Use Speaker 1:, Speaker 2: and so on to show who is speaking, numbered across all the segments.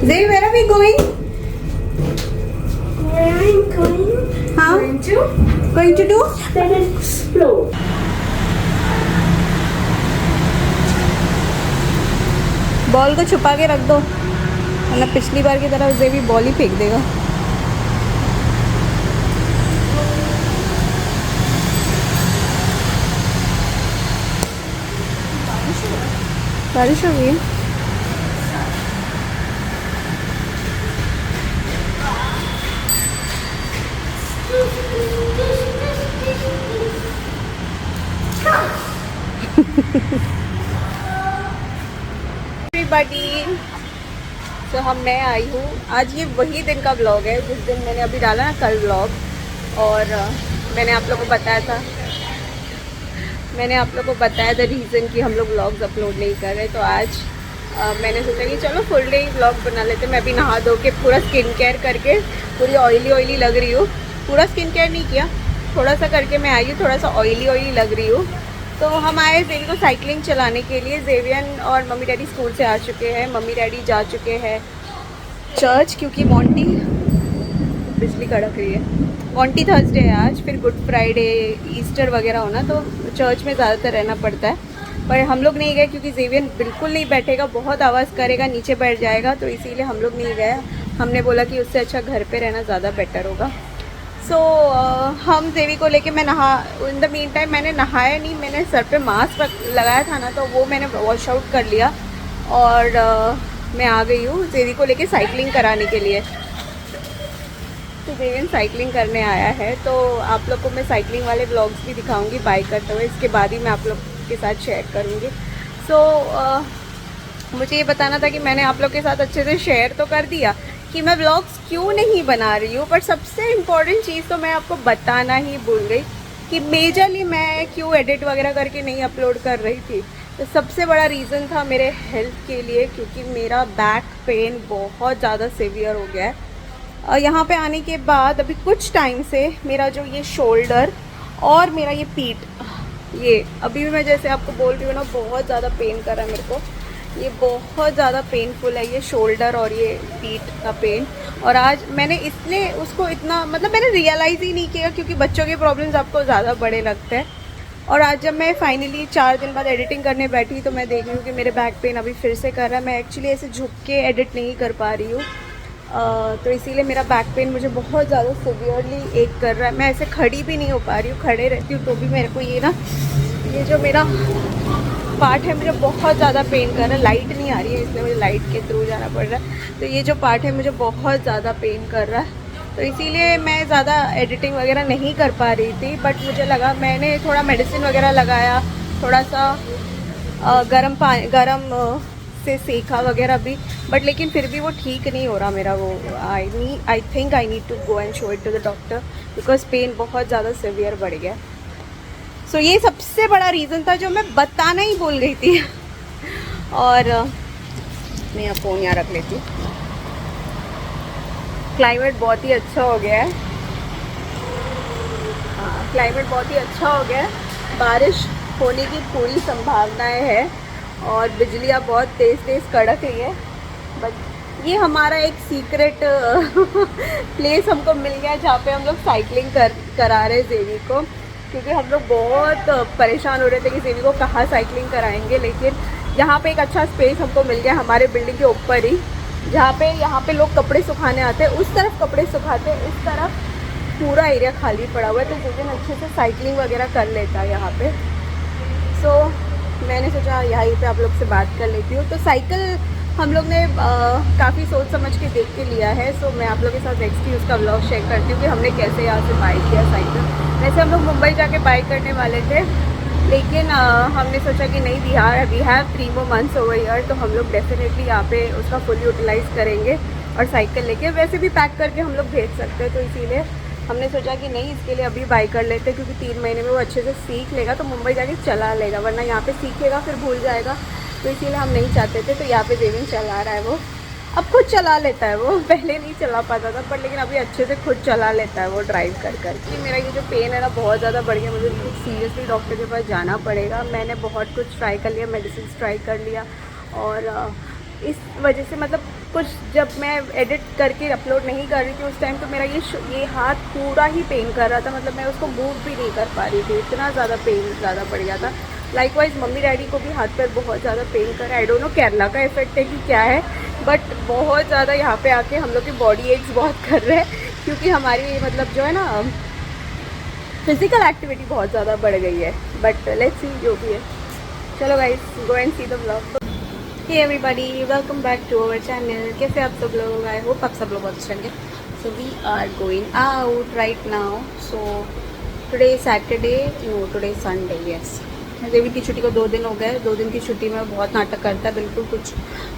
Speaker 1: Zay, where are we going?
Speaker 2: Where I'm going?
Speaker 1: Huh? Going to do?
Speaker 2: Then explore.
Speaker 1: Ball को छुपा के रख दो, मतलब पिछली बार की तरह उसे भी बॉल ही फेंक देगा। बारिश हो गई है। एवरीबॉडी, तो मैं आई हूँ आज। ये वही दिन का व्लॉग है जिस दिन मैंने अभी डाला ना कल व्लॉग, और मैंने आप लोगों को बताया था रीज़न कि हम लोग व्लॉग्स अपलोड नहीं कर रहे। तो आज मैंने सोचा कि चलो फुल डे व्लॉग बना लेते। मैं अभी नहा धो के पूरा स्किन केयर करके पूरी ऑयली लग रही हूँ। पूरा स्किन केयर नहीं किया, थोड़ा सा करके मैं आई हूँ, थोड़ा सा ऑयली लग रही हूँ। तो हम आए जेवी को साइकिलिंग चलाने के लिए। जेवियन और मम्मी डैडी स्कूल से आ चुके हैं। मम्मी डैडी जा चुके हैं चर्च, क्योंकि मॉन्टी, बिजली कड़क रही है, मॉन्टी थर्सडे है आज, फिर गुड फ्राइडे, ईस्टर वगैरह होना, तो चर्च में ज़्यादातर रहना पड़ता है। पर हम लोग नहीं गए क्योंकि जेवियन बिल्कुल नहीं बैठेगा, बहुत आवाज़ करेगा, नीचे बैठ जाएगा, तो इसीलिए हम लोग नहीं गए। हमने बोला कि उससे अच्छा घर पे रहना ज़्यादा बेटर होगा। सो हम जेवी को लेके मैं इन द मीन टाइम मैंने नहाया नहीं, मैंने सर पे मास्क लगाया था ना, तो वो मैंने वॉश आउट कर लिया और मैं आ गई हूँ जेवी को लेके साइकिलिंग कराने के लिए। तो जेवियन साइकिलिंग करने आया है, तो आप लोग को मैं साइकिलिंग वाले व्लॉग्स भी दिखाऊंगी बाइक करते हुए, इसके बाद ही मैं आप लोग के साथ शेयर करूँगी। सो मुझे ये बताना था कि मैंने आप लोग के साथ अच्छे से शेयर तो कर दिया कि मैं व्लॉग्स क्यों नहीं बना रही हूँ, पर सबसे इम्पॉर्टेंट चीज़ तो मैं आपको बताना ही भूल गई कि मेजरली मैं क्यों एडिट वगैरह करके नहीं अपलोड कर रही थी। तो सबसे बड़ा रीज़न था मेरे हेल्थ के लिए, क्योंकि मेरा बैक पेन बहुत ज़्यादा सीवियर हो गया है। यहाँ पे आने के बाद अभी कुछ टाइम से मेरा जो ये शोल्डर और मेरा ये पीठ, ये अभी भी मैं जैसे आपको बोल रही हूँ ना, बहुत ज़्यादा पेन कर रहा है मेरे को। ये बहुत ज़्यादा पेनफुल है, ये शोल्डर और ये पीठ का पेन। और आज मैंने इसलिए उसको इतना, मतलब मैंने रियलाइज़ ही नहीं किया, क्योंकि बच्चों के प्रॉब्लम्स आपको ज़्यादा बड़े लगते हैं। और आज जब मैं फाइनली 4 दिन बाद एडिटिंग करने बैठी, तो मैं देख रही हूँ कि मेरे बैक पेन अभी फिर से कर रहा है। मैं एक्चुअली ऐसे झुक के एडिट नहीं कर पा रही हूँ, तो इसीलिए मेरा बैक पेन मुझे बहुत ज़्यादा सीवियरली एक कर रहा है। मैं ऐसे खड़ी भी नहीं हो पा रही हूँ, खड़े रहती हूँ तो भी मेरे को ये ना, ये जो मेरा पार्ट है मुझे बहुत ज़्यादा पेन कर रहा है। लाइट नहीं आ रही है, इसलिए मुझे लाइट के थ्रू जाना पड़ रहा है। तो ये जो पार्ट है मुझे बहुत ज़्यादा पेन कर रहा है, तो इसीलिए मैं ज़्यादा एडिटिंग वगैरह नहीं कर पा रही थी। बट मुझे लगा, मैंने थोड़ा मेडिसिन वगैरह लगाया, थोड़ा सा गरम से सेका वगैरह भी, बट लेकिन फिर भी वो ठीक नहीं हो रहा मेरा। वो I think I need to go and show it to the doctor, because pain बहुत ज़्यादा सीवियर बढ़ गया। सो ये सबसे बड़ा रीज़न था जो मैं बताना ही भूल गई थी। और मैं यहाँ फ़ोन यहाँ रख लेती हूँ। क्लाइमेट बहुत ही अच्छा हो गया है। हाँ, क्लाइमेट बहुत ही अच्छा हो गया है। बारिश होने की पूरी संभावनाएं है और बिजलियाँ बहुत तेज़ कड़क रही है। बट ये हमारा एक सीक्रेट प्लेस हमको मिल गया जहाँ पे हम लोग साइकिलिंग करा रहे हैं जेवी को, क्योंकि हम लोग बहुत परेशान हो रहे थे कि जेवी को कहाँ साइकिलिंग कराएंगे। लेकिन यहाँ पे एक अच्छा स्पेस हमको मिल गया हमारे बिल्डिंग के ऊपर ही, जहाँ यहाँ पे लोग कपड़े सुखाने आते हैं। उस तरफ कपड़े सुखाते हैं, इस तरफ पूरा एरिया खाली पड़ा हुआ है, तो जेवियन अच्छे से साइकिलिंग वगैरह कर लेता है यहाँ पे। सो मैंने सोचा यहीं पे आप लोग से बात कर लेती हूँ। तो साइकिल हम लोग ने काफ़ी सोच समझ के देख के लिया है। सो मैं आप लोग के साथ नेक्स्ट उसका व्लॉग शेयर करती हूँ कि हमने कैसे यहाँ से बाई किया साइकिल। वैसे हम लोग मुंबई जाके बाई करने वाले थे, लेकिन हमने सोचा कि नहीं, we have 3 more months over year, तो हम लोग डेफिनेटली यहाँ पे उसका फुल यूटिलाइज़ करेंगे और साइकिल लेके वैसे भी पैक करके हम लोग भेज सकते हैं। तो इसीलिए हमने सोचा कि नहीं, इसके लिए अभी बाई कर लेते हैं, क्योंकि 3 महीने में वो अच्छे से सीख लेगा तो मुंबई जाके चला लेगा, वरना यहाँ पे सीखेगा फिर भूल जाएगा। तो इसीलिए हम नहीं चाहते थे। तो यहाँ पे जेवियन चला रहा है, वो अब खुद चला लेता है। वो पहले नहीं चला पाता था, पर लेकिन अभी अच्छे से खुद चला लेता है वो ड्राइव कर कि मेरा ये जो पेन है ना बहुत ज़्यादा बढ़ गया, मुझे कुछ सीरियसली डॉक्टर के पास जाना पड़ेगा। मैंने बहुत कुछ ट्राई कर लिया, मेडिसिन ट्राई कर लिया, और इस वजह से मतलब कुछ जब मैं एडिट करके अपलोड नहीं कर रही थी उस टाइम तो मेरा ये हाथ पूरा ही पेन कर रहा था, मतलब मैं उसको मूव भी नहीं कर पा रही थी, इतना ज़्यादा पेन ज़्यादा बढ़ गया था। लाइकवाइज मम्मी डैडी को भी हाथ पैर बहुत ज़्यादा पेन कर रहा है। आई डोंट नो केरला का इफेक्ट है कि क्या है, बट बहुत ज़्यादा यहाँ पे आके हम लोग की बॉडी एक्स बहुत कर रहे हैं, क्योंकि हमारी मतलब जो है ना फिजिकल एक्टिविटी बहुत ज़्यादा बढ़ गई है। बट लेट्स सी जो भी है। चलो guys, go and see the vlog. Hey everybody, welcome back to our channel. कैसे आप सब लोग? आई होप आप सब लोग बहुत अच्छे होंगे। So we are going out right now. So today Saturday, no today Sunday, yes. देवी की छुट्टी को 2 दिन हो गए। 2 दिन की छुट्टी में बहुत नाटक करता है, बिल्कुल कुछ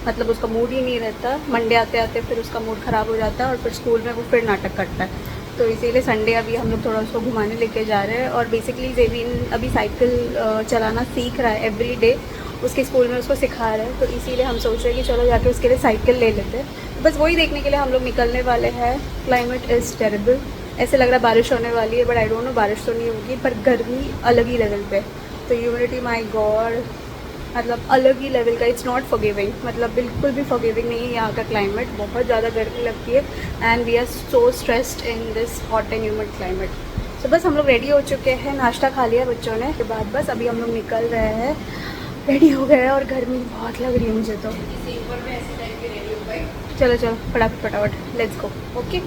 Speaker 1: मतलब उसका मूड ही नहीं रहता। मंडे आते आते फिर उसका मूड ख़राब हो जाता है और फिर स्कूल में वो फिर नाटक करता है। तो इसीलिए संडे अभी हम लोग थोड़ा उसको घुमाने लेके जा रहे हैं। और बेसिकली जेविन अभी साइकिल चलाना सीख रहा है एवरी डे, उसके स्कूल में उसको सिखा रहे हैं। तो इसीलिए हम सोच रहे हैं कि चलो जाके उसके लिए साइकिल ले लेते हैं। बस वही देखने के लिए हम लोग निकलने वाले हैं। क्लाइमेट इज़ टेरेबल, ऐसे लग रहा है बारिश होने वाली है, बट आई डोंट नो बारिश तो नहीं होगी, पर गर्मी अलग ही लेवल पे। तो ह्यूमिडिटी माय गॉड, मतलब अलग ही लेवल का। इट्स नॉट फॉरगिविंग, मतलब बिल्कुल भी फॉरगिविंग नहीं है यहाँ का क्लाइमेट। बहुत ज़्यादा गर्मी लगती है and we are so stressed in this hot and humid climate. तो बस हम लोग रेडी हो चुके हैं, नाश्ता खा लिया बच्चों ने, के बाद बस अभी हम लोग निकल रहे हैं। रेडी हो गए और गर्मी बहुत लग रही है मुझे तो। चलो चलो फटाफट फटाफट लेट्स गो। ओके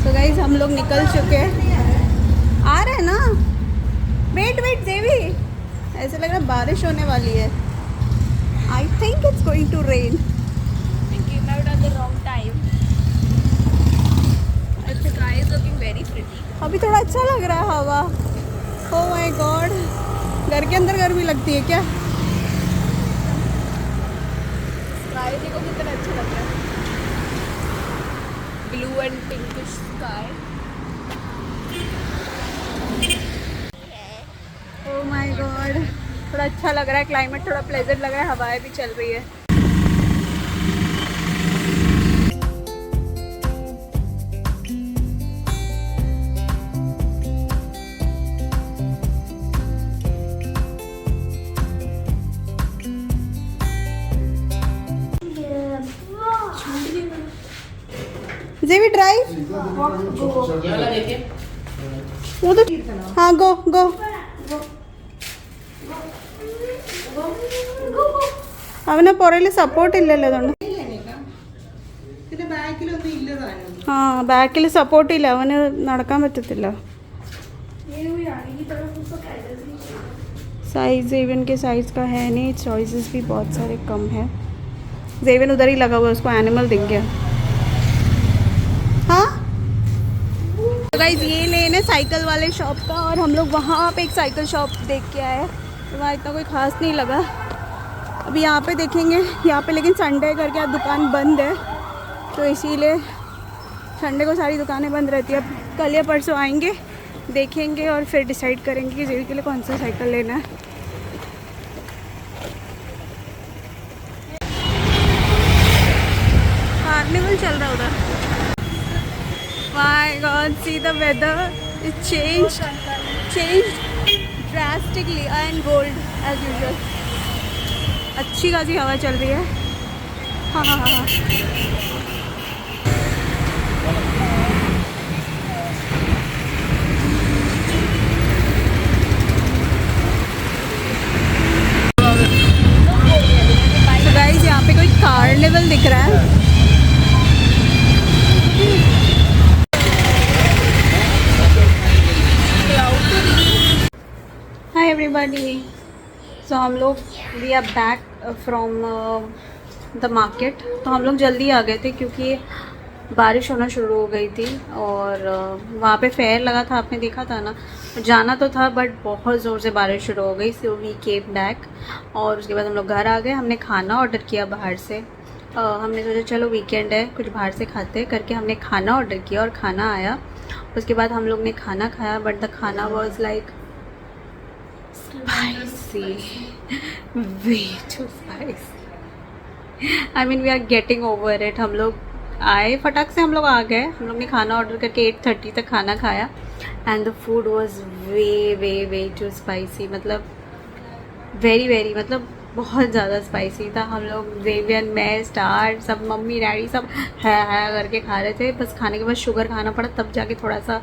Speaker 1: तो गाइस हम लोग निकल चुके हैं। आ रहे हैं ना? वेट वेट देवी, ऐसे लग रहा है बारिश होने वाली है। I think it's going to rain.
Speaker 2: We came out at the wrong time. The sky is looking very pretty.
Speaker 1: अभी थोड़ा अच्छा लग रहा है हवा। Oh my God, घर के अंदर गर्मी लगती है क्या?
Speaker 2: Sky देखो कितना अच्छा लग रहा है. Blue and pinkish sky.
Speaker 1: Oh my God, थोड़ा अच्छा लग रहा है, क्लाइमेट थोड़ा प्लेजेंट लग रहा है, हवाएं भी चल रही है। जेवी ड्राइव वो तो हाँ गो गो। അവനെ പുറകിൽ സപ്പോർട്ട് ഇല്ലല്ലോ അതുകൊണ്ട് ബാക്കിൽ സപ്പോർട്ട് ഇല്ല, അവന് നടക്കാൻ പറ്റത്തില്ല। साइज जेवन के साइज का है नहीं, चॉइसेस भी बहुत सारे कम है। जेवन उधर ही लगा हुआ है, उसको एनिमल दिख गया। हाँ तो गाइस ये लेने साइकिल वाले शॉप का, और हम लोग वहाँ पे एक साइकिल शॉप देख के आए। वहाँ इतना कोई ख़ास नहीं लगा। अभी यहाँ पे देखेंगे यहाँ पे, लेकिन संडे करके आज दुकान बंद है, तो इसीलिए संडे को सारी दुकानें बंद रहती है। अब कल या परसों आएंगे, देखेंगे और फिर डिसाइड करेंगे कि जेवी के लिए कौन सा साइकिल लेना है। कार्निवल चल रहा उधर। My god, see the weather is changed drastically and cold as usual. अच्छी खासी हवा चल रही है। हाँ हाँ हाँ हाँ तो गाइस यहाँ पे कोई कार्निवल दिख रहा है। हाय एवरीबॉडी, सो हम लोग we are back from the market. तो हम लोग जल्दी आ गए थे क्योंकि बारिश होना शुरू हो गई थी, और वहाँ पे फेयर लगा था, आपने देखा था ना। जाना तो था बट बहुत ज़ोर से बारिश शुरू हो गई, सो वी केम बैक। और उसके बाद हम लोग घर आ गए। हमने खाना ऑर्डर किया बाहर से। हमने सोचा चलो वीकेंड है, कुछ बाहर से खाते करके हमने खाना ऑर्डर किया और खाना आया। उसके बाद हम लोग ने खाना खाया, बट द खाना was like spicy, way too spicy. I mean we are getting over it. हम लोग आए फटाक से हम लोग आ गए। हम लोग ने खाना ऑर्डर करके 8:30 तक खाना खाया and the food was way too spicy, मतलब वेरी मतलब बहुत ज़्यादा स्पाइसी था। हम लोग जेवियन, मैं, स्टार, सब मम्मी डैडी सब है करके खा रहे थे। बस खाने के बाद शुगर खाना पड़ा, तब जाके थोड़ा सा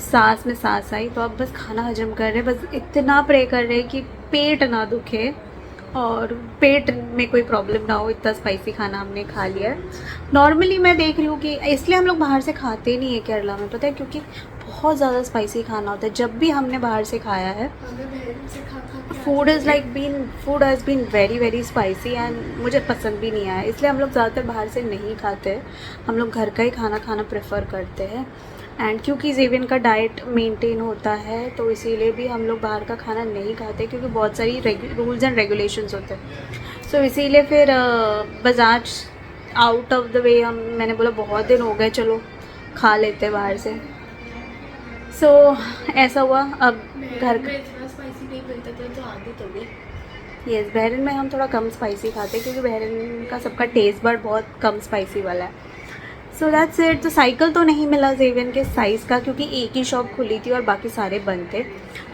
Speaker 1: सांस में सांस आई। तो अब बस खाना हजम कर रहे, बस इतना प्रे कर रहे कि पेट ना दुखे और पेट में कोई प्रॉब्लम ना हो। इतना स्पाइसी खाना हमने खा लिया है। नॉर्मली मैं देख रही हूँ कि इसलिए हम लोग बाहर से खाते नहीं है केरला में, पता है, क्योंकि बहुत ज़्यादा स्पाइसी खाना होता है। जब भी हमने बाहर से खाया है, food has been very spicy and मुझे पसंद भी नहीं आया। इसलिए हम लोग ज़्यादातर बाहर से नहीं खाते, हम लोग घर का ही खाना प्रेफर करते हैं। एंड क्योंकि जेवियन का डाइट मेंटेन होता है तो इसीलिए भी हम लोग बाहर का खाना नहीं खाते, क्योंकि बहुत सारी रूल्स एंड रेगुलेशंस होते हैं। सो इसीलिए फिर बस आज आउट ऑफ द वे मैंने बोला बहुत दिन हो गए, चलो खा लेते बाहर से। सो ऐसा हुआ। अब घर का
Speaker 2: इतना स्पाइसी नहीं मिलता था तो आदत हो गई।
Speaker 1: यस, बहरीन में हम थोड़ा कम स्पाइसी खाते हैं, क्योंकि बहरीन का सबका टेस्ट बड बहुत कम स्पाइसी वाला है। So that's it. तो साइकिल तो नहीं मिला जेवियन के साइज़ का, क्योंकि एक ही शॉप खुली थी और बाकी सारे बंद थे।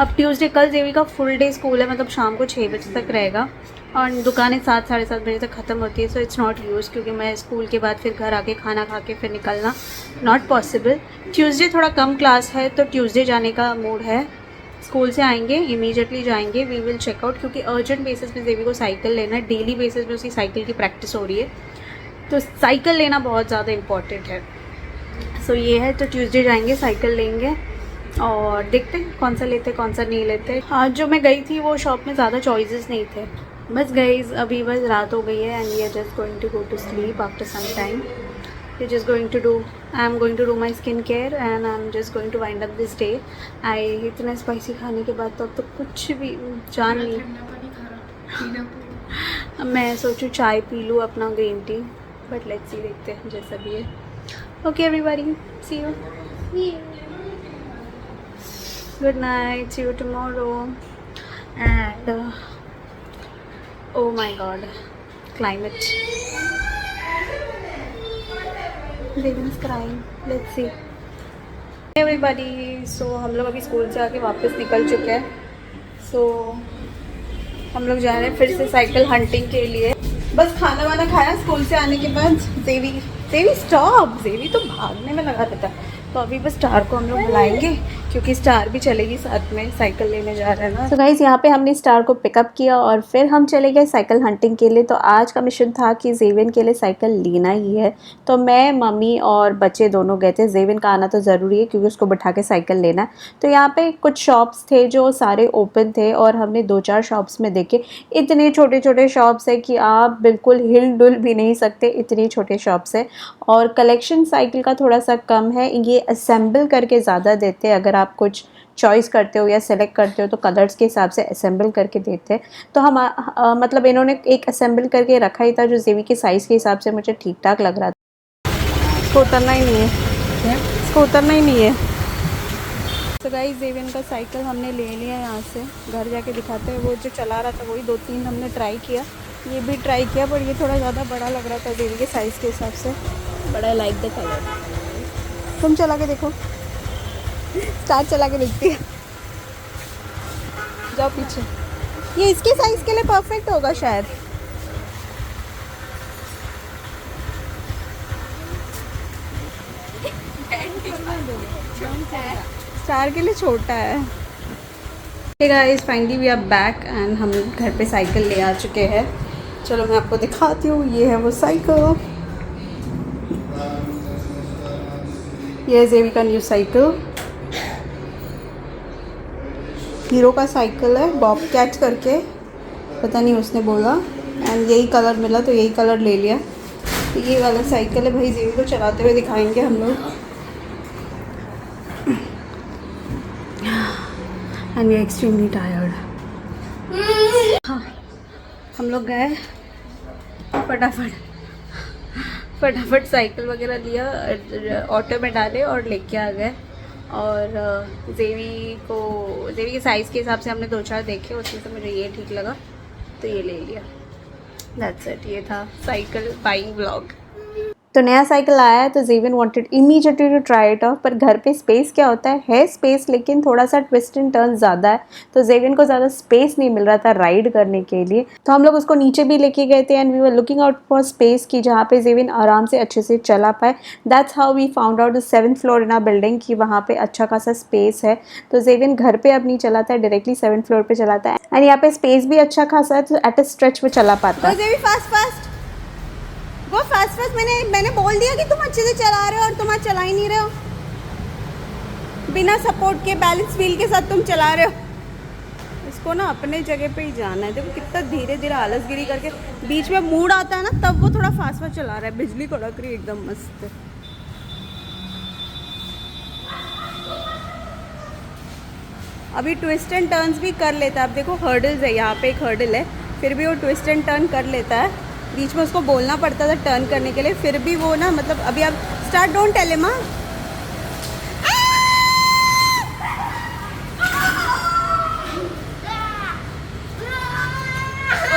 Speaker 1: अब ट्यूसडे, कल जेवी का फुल डे स्कूल है, मतलब शाम को 6 बजे तक रहेगा और दुकानें 7 साढ़े 7 बजे तक ख़त्म होती है। सो इट्स नॉट यूज़, क्योंकि मैं स्कूल के बाद फिर घर आके खाना खा के फिर निकलना नॉट पॉसिबल। ट्यूसडे थोड़ा कम क्लास है तो ट्यूसडे जाने का मूड है। स्कूल से आएंगे इमीडिएटली जाएंगे, वी विल चेकआउट, क्योंकि अर्जेंट बेसिस पे जेवी को साइकिल लेना है। डेली बेसिस पे उसकी साइकिल की प्रैक्टिस हो रही है, तो साइकिल लेना बहुत ज़्यादा इम्पॉर्टेंट है। सो ये है, तो ट्यूसडे जाएंगे, साइकिल लेंगे और देखते हैं कौन सा लेते कौन सा नहीं लेते। आज जो मैं गई थी वो शॉप में ज़्यादा चॉइसेस नहीं थे। बस गई, अभी बस रात हो गई है and we are just going to go to sleep after some time. I am going to do my skin care and I am just going to wind up this day. इतना स्पाइसी खाने के बाद तो अब तो कुछ भी जान नहीं। मैं सोचूं चाय पी लूँ अपना green tea, but let's see, देखते हैं जैसा भी है। Okay everybody, see you, good night, see you tomorrow. And oh my god, climate, Raven's crying, let's see. Everybody, so हम लोग अभी स्कूल से आके वापस निकल चुके हैं। so हम लोग जा रहे हैं फिर से साइकिल हंटिंग के लिए। बस खाना वाना खाया स्कूल से आने के बाद। जेवी स्टॉप, जेवी तो भागने में लगा रहता है। तो अभी बस स्टार को हम लोग बुलाएंगे, क्योंकि स्टार भी चलेगी साथ में, साइकिल लेने जा रहे हैं ना। तो गाइस यहाँ पे हमने स्टार को पिकअप किया और फिर हम चले गए साइकिल हंटिंग के लिए। तो आज का मिशन था कि जेवियन के लिए साइकिल लेना ही है, तो मैं, मम्मी और बच्चे दोनों गए थे। जेवियन का आना तो ज़रूरी है क्योंकि उसको बैठा के साइकिल लेना। तो यहाँ पे कुछ शॉप्स थे जो सारे ओपन थे और हमने 2-4 शॉप्स में देखे। इतने छोटे छोटे शॉप्स है कि आप बिल्कुल हिल डुल भी नहीं सकते, इतने छोटे शॉप्स है। और कलेक्शन साइकिल का थोड़ा सा कम है, ये असेंबल करके ज़्यादा देते हैं। अगर आप कुछ चॉइस करते हो या सेलेक्ट करते हो तो कलर्स के हिसाब से असेंबल करके देते हैं। तो हम मतलब इन्होंने एक असेंबल करके रखा ही था जो जेवी के साइज़ के हिसाब से मुझे ठीक ठाक लग रहा था। इसको उतरना ही नहीं है, इसको उतरना ही नहीं है। तो गाइस जेवियन का साइकिल हमने ले लिया यहाँ से, घर जाके दिखाते हैं। वो जो चला रहा था वही 2-3 हमने ट्राई किया, ये भी ट्राई किया, पर ये थोड़ा ज़्यादा बड़ा लग रहा था जेवी के साइज़ के हिसाब से।
Speaker 2: But I like the colour.
Speaker 1: तुम चला के देखो, स्टार चला के देखती है, जाओ पीछे। ये इसके साइज के लिए परफेक्ट होगा शायद। स्टार के लिए छोटा है। Hey guys, finally we are back and हम घर पे साइकिल ले आ चुके हैं। चलो मैं आपको दिखाती हूँ, ये है वो साइकिल, ये है जेवी का न्यू साइकिल। हीरो का साइकिल है, बॉब कैट करके, पता नहीं उसने बोला, एंड यही कलर मिला तो यही कलर ले लिया। तो ये वाला साइकिल है भाई, जेवी को चलाते हुए दिखाएंगे हम लोग। And we are extremely tired. हाँ, हम लोग गए फटाफट साइकिल वगैरह लिया, ऑटो में डाले और लेके आ गए। और जेवी के साइज़ के हिसाब से हमने 2-4 देखे, उसमें से मुझे ये ठीक लगा तो ये ले लिया। दैट्स इट, ये था साइकिल बाइंग व्लॉग। तो नया साइकिल आया है तो Xavian wanted immediately to try it off. पर घर पे स्पेस क्या होता है स्पेस, लेकिन थोड़ा सा ट्विस्ट एंड टर्न ज़्यादा है, तो जेवियन को ज़्यादा स्पेस नहीं मिल रहा था राइड करने के लिए। तो हम लोग उसको नीचे भी लेके गए थे and we were looking out for space की जहाँ पे जेवियन आराम से अच्छे से चला पाए। That's how we found out the 7th floor in our building कि वहाँ पे अच्छा खासा स्पेस है। तो जेवियन घर पे अब नहीं चलाता है, डायरेक्टली 7th फ्लोर पे चलाता है एंड यहाँ पे स्पेस भी अच्छा खासा है, तो एट अ स्ट्रेच पे चला पाता है। वो फास्ट मैंने बोल दिया कि तुम अच्छे से चला रहे हो और तुम आज चला ही नहीं रहे हो, बिना सपोर्ट के बैलेंस व्हील के साथ तुम चला रहे हो। इसको ना अपने जगह पे ही जाना है। देखो कितना धीरे धीरे आलसगिरी करके, बीच में मूड आता है ना तब वो थोड़ा फास्ट चला रहा है। बिजली कड़क रही है एकदम मस्त। अभी ट्विस्ट एंड टर्न्स भी कर लेता है। अब देखो हर्डल्स है, यहाँ पे एक हर्डल है, फिर भी वो ट्विस्ट एंड टर्न कर लेता है। बीच में उसको बोलना पड़ता था टर्न करने के लिए, फिर भी वो ना मतलब अभी आप start don't tell him.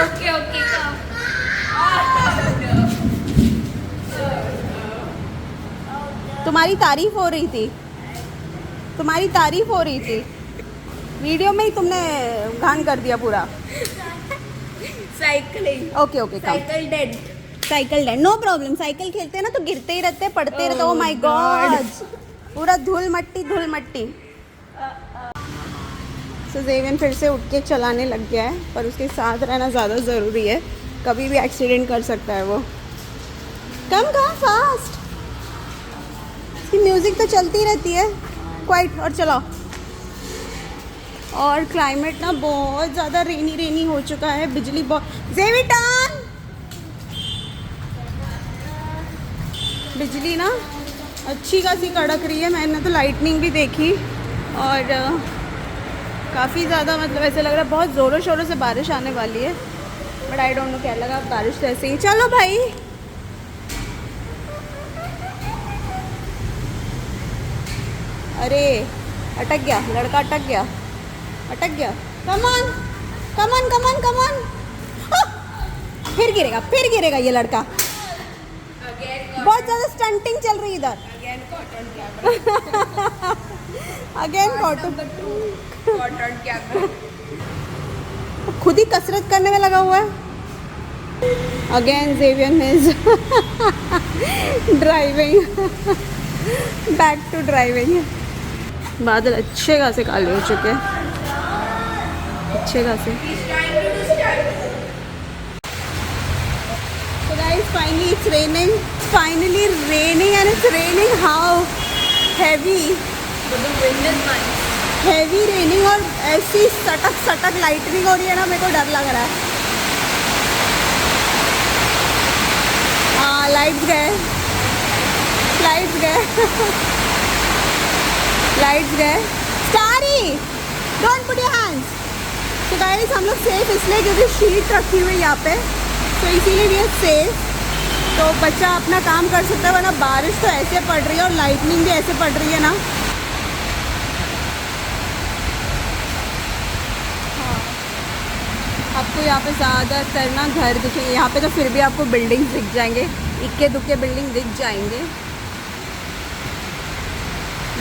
Speaker 2: Okay okay
Speaker 1: तुम्हारी तारीफ हो रही थी, तुम्हारी तारीफ हो रही थी, वीडियो में ही तुमने घान कर दिया पूरा।
Speaker 2: Cycling
Speaker 1: okay okay
Speaker 2: cycle dent
Speaker 1: cycle dent no problem. Cycle खेलते हैं ना तो गिरते ही रहते, पड़ते रहते। ओ माय गॉड, पूरा धूल मट्टी। सो जेवियन फिर से उठ के चलाने लग गया है, पर उसके साथ रहना ज़्यादा ज़रूरी है, कभी भी एक्सीडेंट कर सकता है वो। कम फास्ट, इसकी म्यूज़िक तो चलती रहती है क्वाइट। और चलाओ। और क्लाइमेट ना बहुत ज़्यादा रेनी हो चुका है, बिजली बहुत। जेविटन, बिजली ना अच्छी खासी कड़क रही है। मैंने तो लाइटनिंग भी देखी और काफ़ी ज़्यादा मतलब ऐसे लग रहा है बहुत ज़ोरों शोरों से बारिश आने वाली है, बट आई डोंट नो क्या लगा। बारिश तो ऐसे ही। चलो भाई, अरे अटक गया लड़का, अटक गया। Come on. फिर गिरेगा ये लड़का। बहुत ज़्यादा स्टंटिंग चल रही इधर। अगेन कॉटन
Speaker 2: क्या
Speaker 1: खुद ही कसरत करने में लगा हुआ है। Again Xavian is driving, back to driving. बादल अच्छे खासे काले हो चुके हैं, अच्छे खासे। So guys, finally it's raining. Finally raining and it's raining how heavy.
Speaker 2: The wind is nice.
Speaker 1: Heavy raining और ऐसी सटक लाइटनिंग हो रही है ना, मेरे को डर लग रहा है। हाँ लाइट्स गए। Starry don't put your hands. तो गाइस हम लोग सेफ इसलिए क्योंकि शीट रखी हुई है यहाँ पे, तो इसीलिए भी सेफ, तो बच्चा अपना काम कर सकता है। वरना बारिश तो ऐसे पड़ रही है और लाइटनिंग भी ऐसे पड़ रही है ना। हाँ, आपको यहाँ पे ज़्यादातर ना घर दिखेंगे, यहाँ पे तो फिर भी आपको बिल्डिंग्स दिख जाएंगे, इक्के दुक्के बिल्डिंग दिख जाएंगे।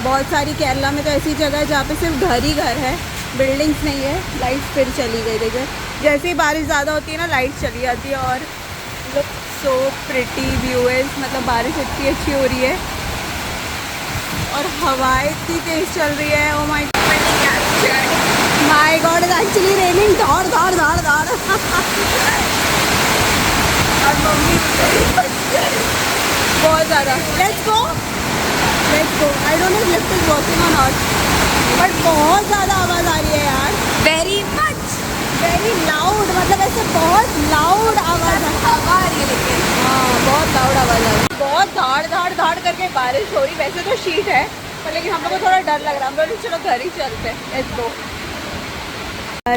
Speaker 1: बहुत सारी केरला में तो ऐसी जगह है जहाँ पे सिर्फ घर ही घर है, बिल्डिंग्स नहीं है। लाइट फिर चली गई, देखिए जैसे ही बारिश ज़्यादा होती है ना लाइट चली जाती है। और लुक सो प्रिटी व्यूअर्स, मतलब बारिश इतनी अच्छी हो रही है और हवाएं इतनी तेज चल रही है। Oh my God, is actually raining. दौड़ और मम्मी बहुत ज़्यादा। Let's go. I don't know if lift is working और नॉट, बट बहुत ज़्यादा आवाज़ आ रही है यार।
Speaker 2: वेरी
Speaker 1: लाउड, मतलब ऐसे बहुत लाउड आवाज़
Speaker 2: हवा आ रही है लेकिन।
Speaker 1: हाँ बहुत लाउड आवाज़ आ रही है। बहुत धाड़ करके बारिश हो रही। वैसे तो शीट है पर लेकिन हम लोग को थोड़ा डर लग रहा है। हम लोग चलो घर ही चलते हैं, लेट्स गो।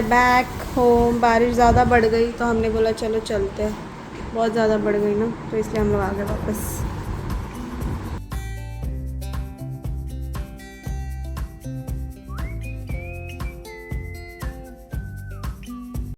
Speaker 1: Back home. बारिश ज़्यादा बढ़ गई तो हमने बोला चलो चलते हैं, बहुत ज़्यादा बढ़ गई ना, तो इसलिए हम लोग आ गए वापस।